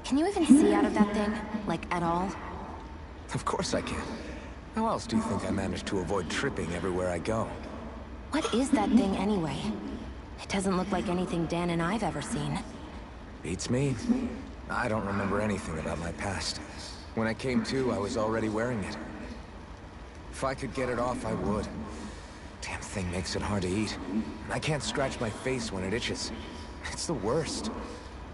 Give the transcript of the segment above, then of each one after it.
Can you even see out of that thing? Like, at all? Of course I can. How else do you think I managed to avoid tripping everywhere I go? What is that thing anyway? It doesn't look like anything Dan and I've ever seen. Beats me. I don't remember anything about my past. When I came to, I was already wearing it. If I could get it off, I would. Damn thing makes it hard to eat. I can't scratch my face when it itches. It's the worst.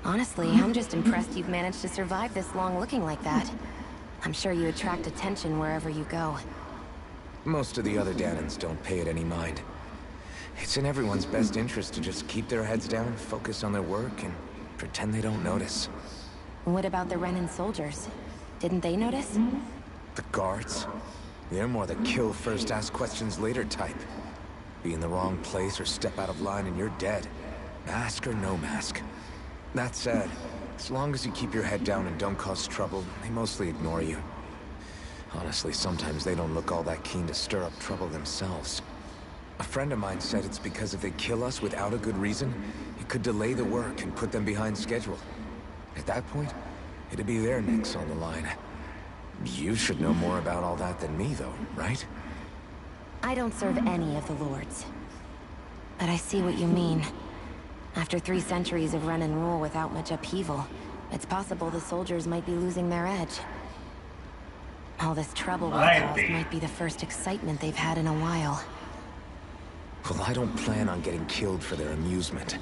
Honestly, I'm just impressed you've managed to survive this long looking like that. I'm sure you attract attention wherever you go. Most of the other Danans don't pay it any mind. It's in everyone's best interest to just keep their heads down, focus on their work, and pretend they don't notice. What about the Renan soldiers? Didn't they notice? The guards? They're more the kill first, ask questions later type. Be in the wrong place or step out of line and you're dead. Mask or no mask. That said, as long as you keep your head down and don't cause trouble, they mostly ignore you. Honestly, sometimes they don't look all that keen to stir up trouble themselves. A friend of mine said it's because if they kill us without a good reason, it could delay the work and put them behind schedule. At that point, it'd be their necks on the line. You should know more about all that than me, though, right? I don't serve any of the lords. But I see what you mean. After 3 centuries of run and rule without much upheaval, it's possible the soldiers might be losing their edge. All this trouble we've caused might be the first excitement they've had in a while. Well, I don't plan on getting killed for their amusement.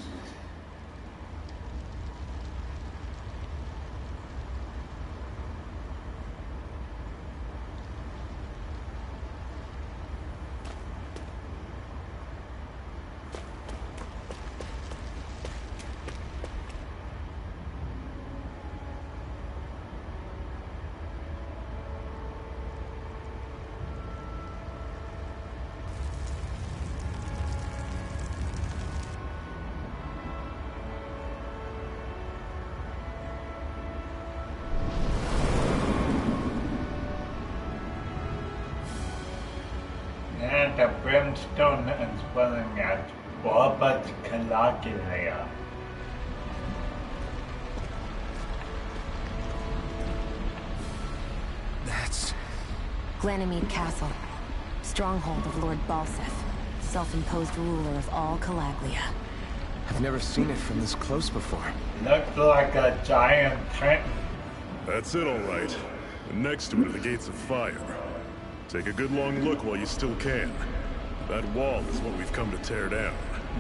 The brimstone and swelling at Bobat Calagulea. That's... Glanamede Castle. Stronghold of Lord Balsef. Self-imposed ruler of all Calaglia. I've never seen it from this close before. Looks like a giant trenton. That's it, all right. And next to it are the gates of fire. Take a good long look while you still can. That wall is what we've come to tear down.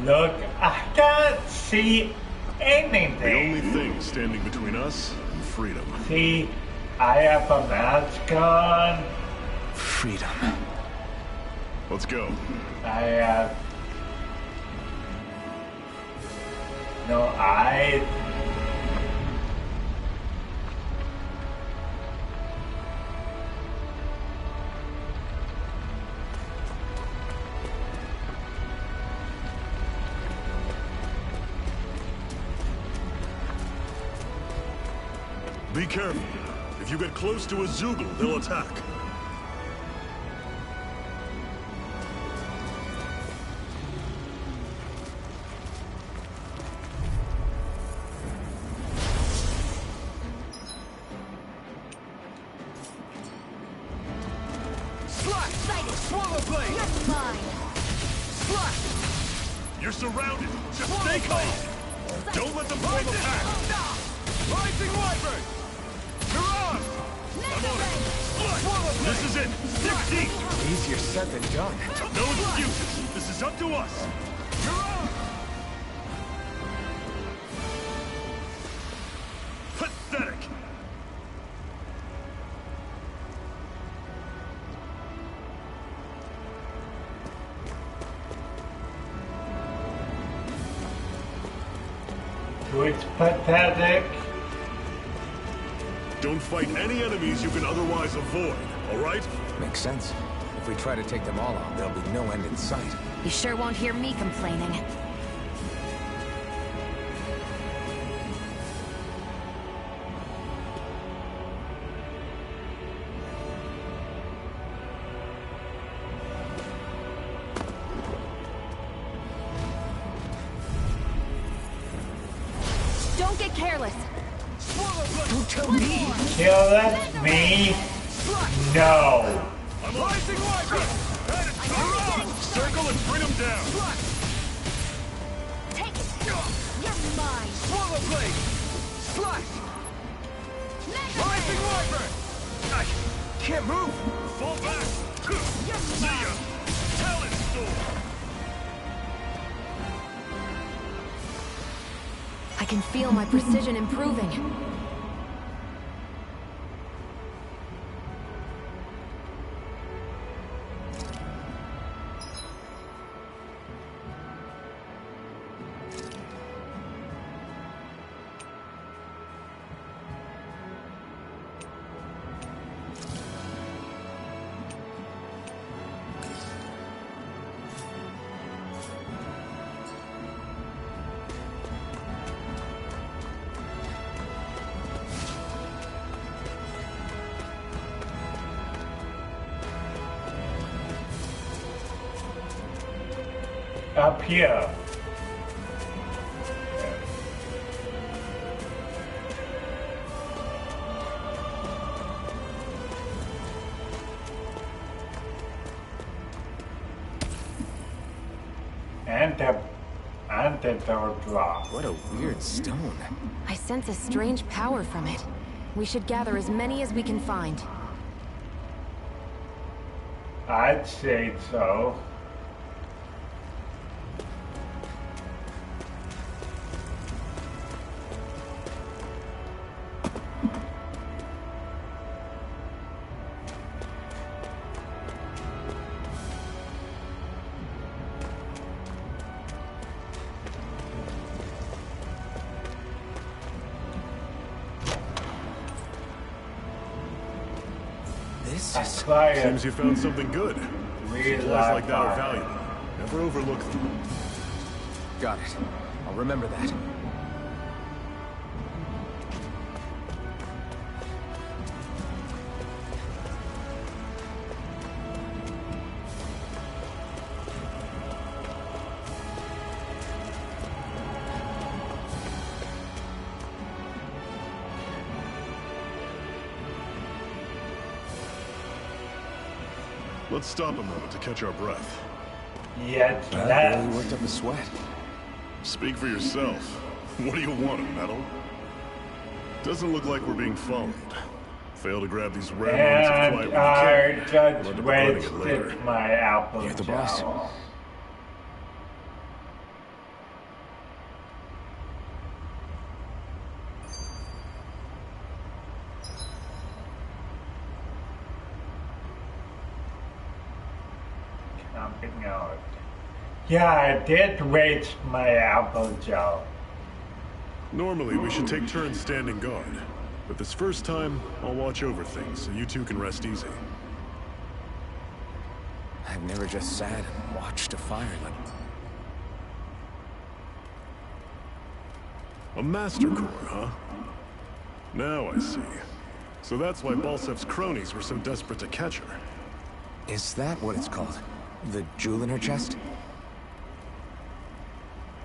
Look, I can't see anything. The only thing standing between us and freedom. See, I have a mask on. Freedom. Let's go. I have no eyes. Be careful. If you get close to a Zoogle, they'll attack. Slash! Swallow blade! That's mine! Slash! You're surrounded. Just stay calm. Don't let them form a pack. Rising Wyvern! Mirage! This is it. Stick deep. Easier said than done. No excuses. This is up to us. Pathetic. It's pathetic. Don't fight any enemies you can otherwise avoid, all right? Makes sense. If we try to take them all on, there'll be no end in sight. You sure won't hear me complaining. Don't get careless! Swallow Don't tell me! Killing me? No. Rising Wyvern! Circle and bring them down! Take it! You're mine! Swallow blade! Slash! Rising Wyvern! I can't move! Fall back! You're See ya! mine! Talent storm! I can feel my precision improving. Up here. And the door drop. What a weird stone. I sense a strange power from it. We should gather as many as we can find. I'd say so. Fire. Seems you found something good. We Supplies love like that are fire. valuable. Never overlook them. Got it. I'll remember that. Let's stop a moment to catch our breath. Yes, That that's really worked up a sweat. Speak for yourself. What do you want, a medal? Doesn't look like we're being followed. Fail to grab these rare moments of and quiet when I you can. just We'll end up regretting it later. wasted my apple You're the boss. gel. Camping out. Yeah, I did waste my apple gel. Normally, we should take turns standing guard. But this first time, I'll watch over things so you two can rest easy. I've never just sat and watched a fire like... A Master Core, huh? Now I see. So that's why Balsev's cronies were so desperate to catch her. Is that what it's called? The jewel in her chest?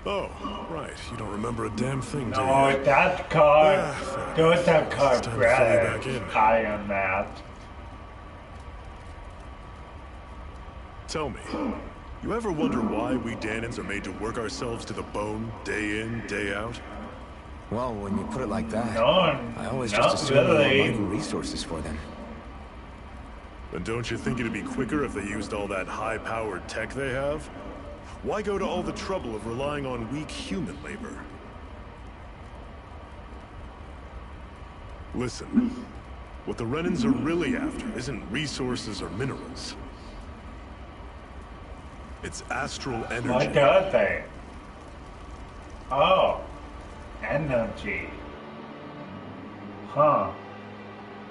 Oh, right. You don't remember a damn thing, do No, you? that card, Ah, those are card It's time to fly back brothers. in. I am that. Tell me, you ever wonder why we Danans are made to work ourselves to the bone, day in, day out? Well, when you put it like that, No, I always not just assumed we were really. mining resources for them. And don't you think it'd be quicker if they used all that high-powered tech they have? Why go to all the trouble of relying on weak human labor? Listen, what the Renans are really after isn't resources or minerals. It's astral energy. What are they? Oh, energy. Huh.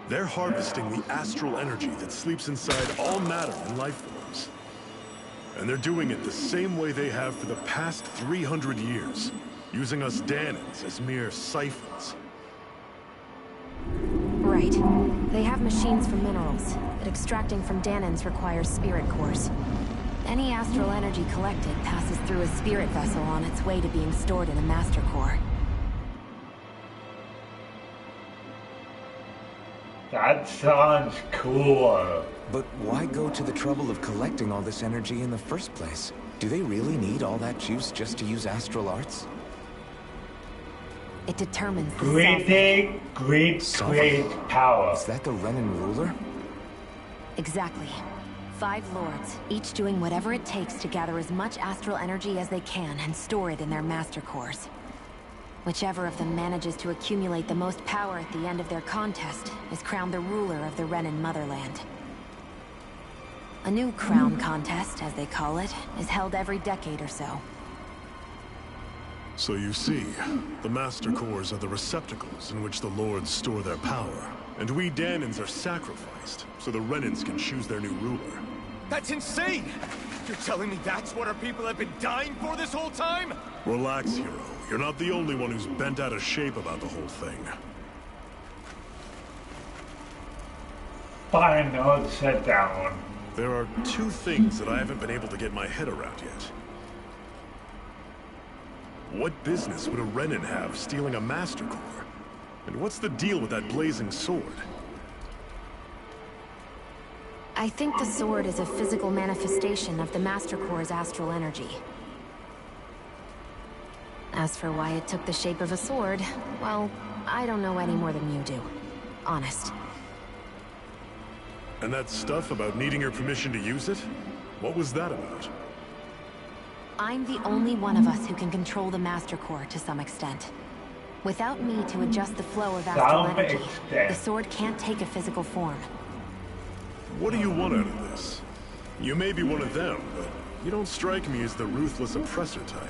They're harvesting the astral energy that sleeps inside all matter and life forms. And they're doing it the same way they have for the past 300 years, using us Danans as mere siphons. Right. They have machines for minerals, but extracting from Danans requires spirit cores. Any astral energy collected passes through a spirit vessel on its way to being stored in a master core. That sounds cool. But why go to the trouble of collecting all this energy in the first place? Do they really need all that juice just to use astral arts? It determines the Great power. Is that the Renan ruler? Exactly. 5 lords, each doing whatever it takes to gather as much astral energy as they can and store it in their master cores. Whichever of them manages to accumulate the most power at the end of their contest is crowned the ruler of the Renan motherland. A new crown contest, as they call it, is held every decade or so. So you see, the Master Cores are the receptacles in which the Lords store their power. And we Danans are sacrificed, so the Renans can choose their new ruler. That's insane! You're telling me that's what our people have been dying for this whole time? Relax, hero. You're not the only one who's bent out of shape about the whole thing. Fine, no, sit down. There are 2 things that I haven't been able to get my head around yet. What business would a Renan have stealing a Master Core? And what's the deal with that blazing sword? I think the sword is a physical manifestation of the Master Core's astral energy. As for why it took the shape of a sword, well, I don't know any more than you do. Honest. And that stuff about needing your permission to use it? What was that about? I'm the only one of us who can control the Master Core to some extent. Without me to adjust the flow of astral energy, the sword can't take a physical form. What do you want out of this? You may be one of them, but you don't strike me as the ruthless oppressor type.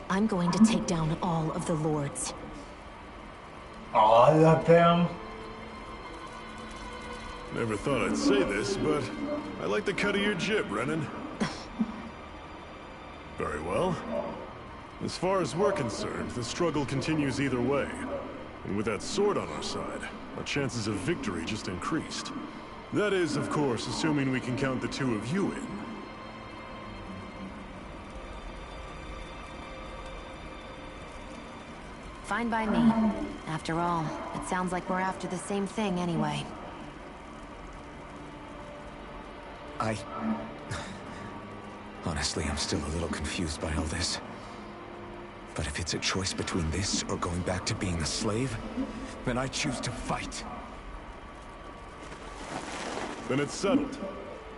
I'm going to take down all of the lords. All of them? Never thought I'd say this, but I like the cut of your jib, Renan. Very well. As far as we're concerned, the struggle continues either way. And with that sword on our side, our chances of victory just increased. That is, of course, assuming we can count the 2 of you in. Fine by me. After all, it sounds like we're after the same thing anyway. Honestly, I'm still a little confused by all this. But if it's a choice between this or going back to being a slave, then I choose to fight. Then it's settled.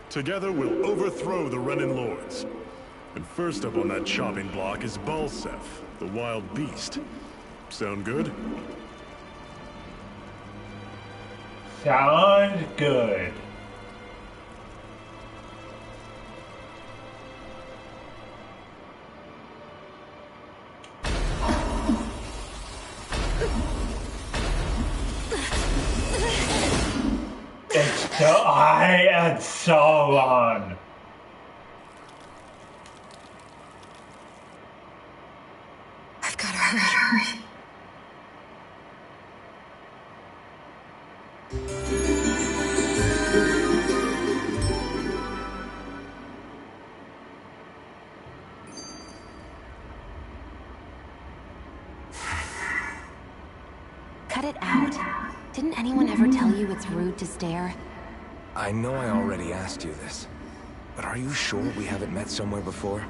Together we'll overthrow the Renan Lords. And first up on that chopping block is Balsef, the wild beast. Sound good? Sounds good. I and so on. I've gotta hurry. Cut it out. Didn't anyone ever tell you it's rude to stare? I know I already asked you this, but are you sure we haven't met somewhere before?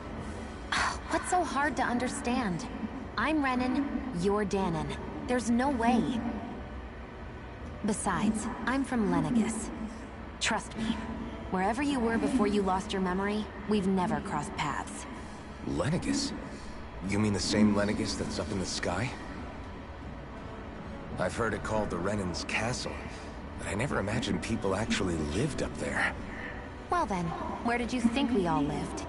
What's so hard to understand? I'm Renan, you're Danon. There's no way. Besides, I'm from Lenegis. Trust me, wherever you were before you lost your memory, we've never crossed paths. Lenegis? You mean the same Lenegis that's up in the sky? I've heard it called the Renan's Castle, but I never imagined people actually lived up there. Well then, where did you think we all lived?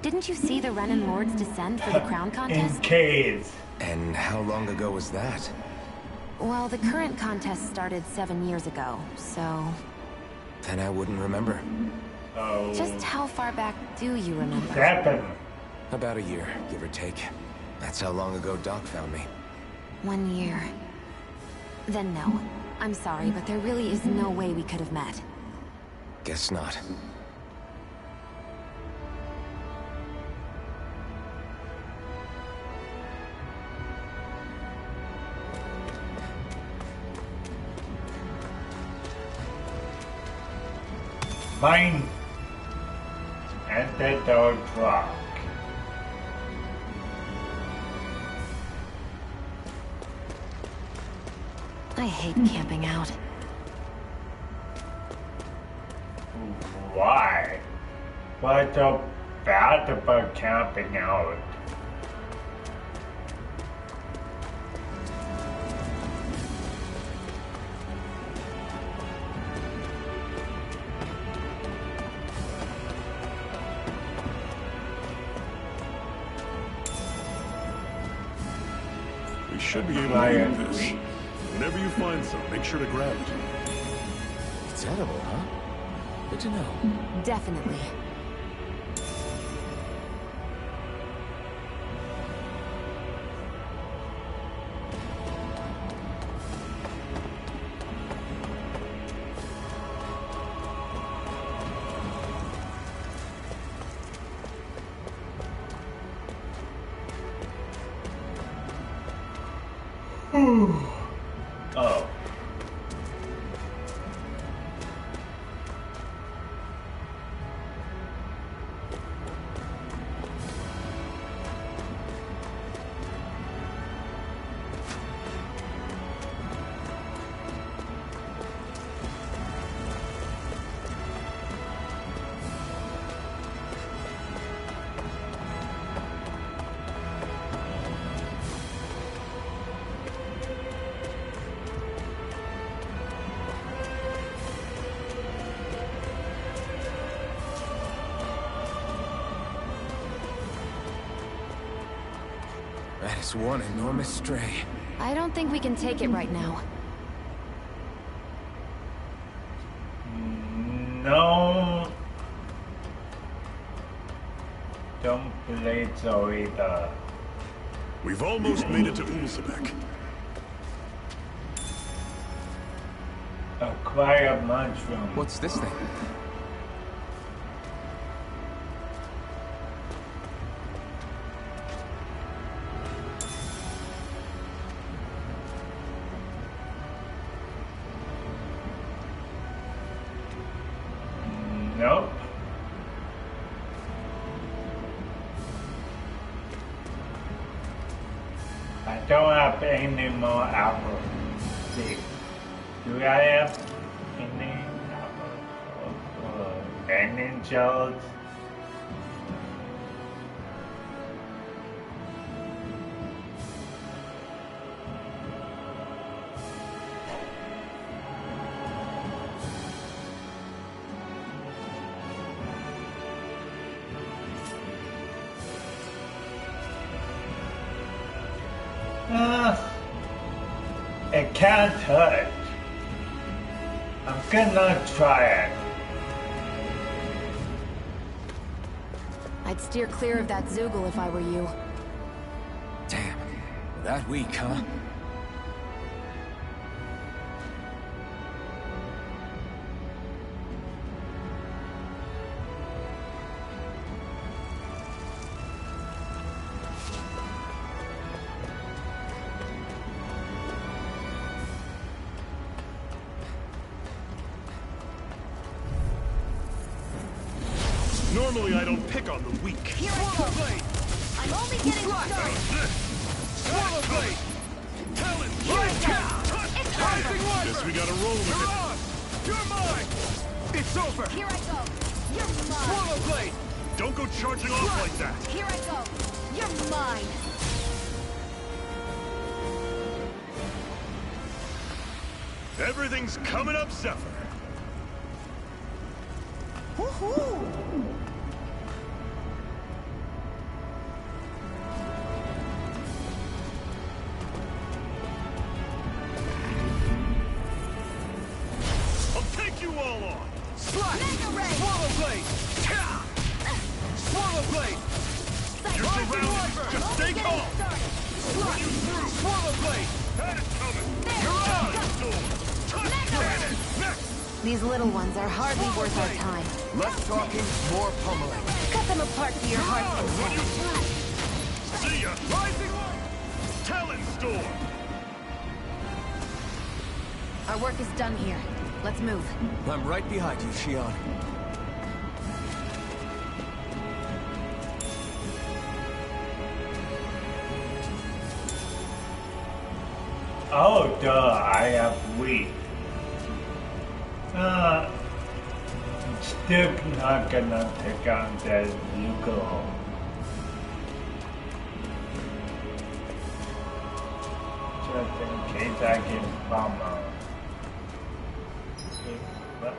Didn't you see the Renan Lords descend for the crown contest? In caves. And how long ago was that? Well, the current contest started 7 years ago, so... Then I wouldn't remember. Oh. Just how far back do you remember? 7. About a year, give or take. That's how long ago Doc found me. 1 year. Then no. I'm sorry, but there really is no way we could have met. Guess not. Mine. Antidote rock. I hate camping out. Why? What's so bad about camping out? We should be able to eat this. Whenever you find some, make sure to grab it. It's edible, huh? Good to know. Definitely. Oh. That is one enormous stray. I don't think we can take it right now. No. Don't play so either. We've almost made it to Ulzebek. Acquire mushroom. What's this thing? Nope. I don't have any more apples. See, do I have any apples? Any shells? It can't hurt. I'm gonna try it. I'd steer clear of that Zoogle if I were you. Damn. That weak, huh? Normally I don't pick on the weak. Here I go. I'm only getting started. Swallow blade! Talon! It's over. Guess we gotta roll with it. You're mine! It's over! Here I go. You're mine. Swallow blade! Don't go charging off like that! Here I go. You're mine. Everything's coming up, Zephyr! Woohoo! I'll take you all on! Slash! Mega ray! Swallow blade! Swallow blade! You're surrounded! Just stay Only calm! getting started. Slash! Swallow blade! That is coming! There. You're on! Go. Touch Mega cannon! ray! Next! These little ones are hardly worth our time. Less talking, more pummeling. Cut them apart for your heart's Run you content. through! See ya! Rising light! Talon Storm! Our work is done here. Let's move. I'm right behind you, Shion. Oh, duh, I have wheat. Still not gonna take on the Lugo. Just in case I get bummer. What?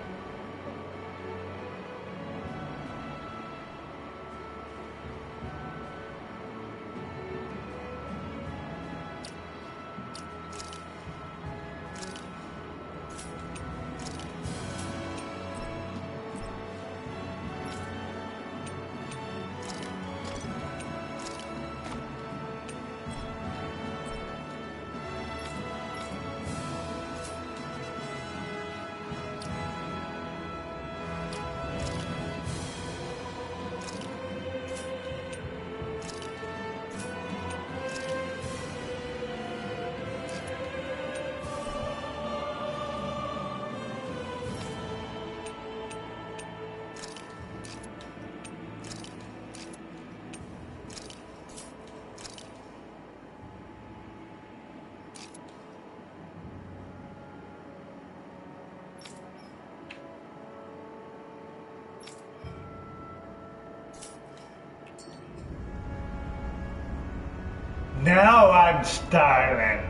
Now I'm styling.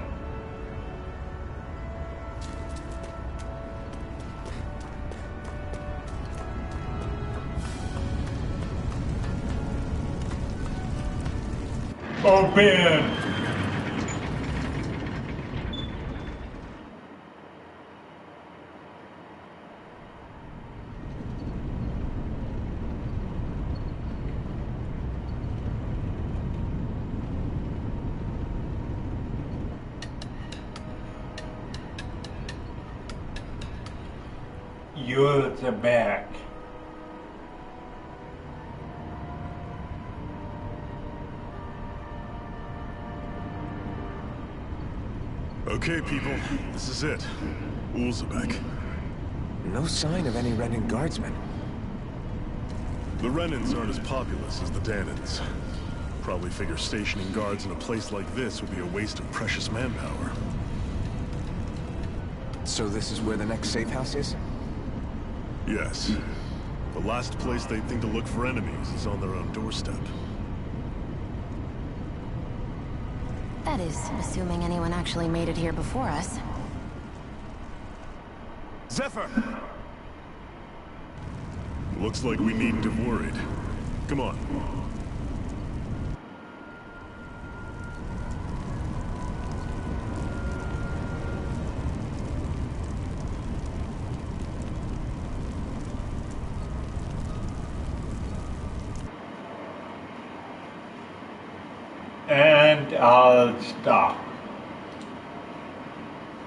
Open. You're the back. Okay, people, this is it. Ulzebek. No sign of any Renan guardsmen. The Renans aren't as populous as the Danans. Probably figure stationing guards in a place like this would be a waste of precious manpower. So this is where the next safe house is? Yes. The last place they'd think to look for enemies is on their own doorstep. That is, assuming anyone actually made it here before us. Zephyr! Looks like we needn't have worried. Come on. And I'll stop.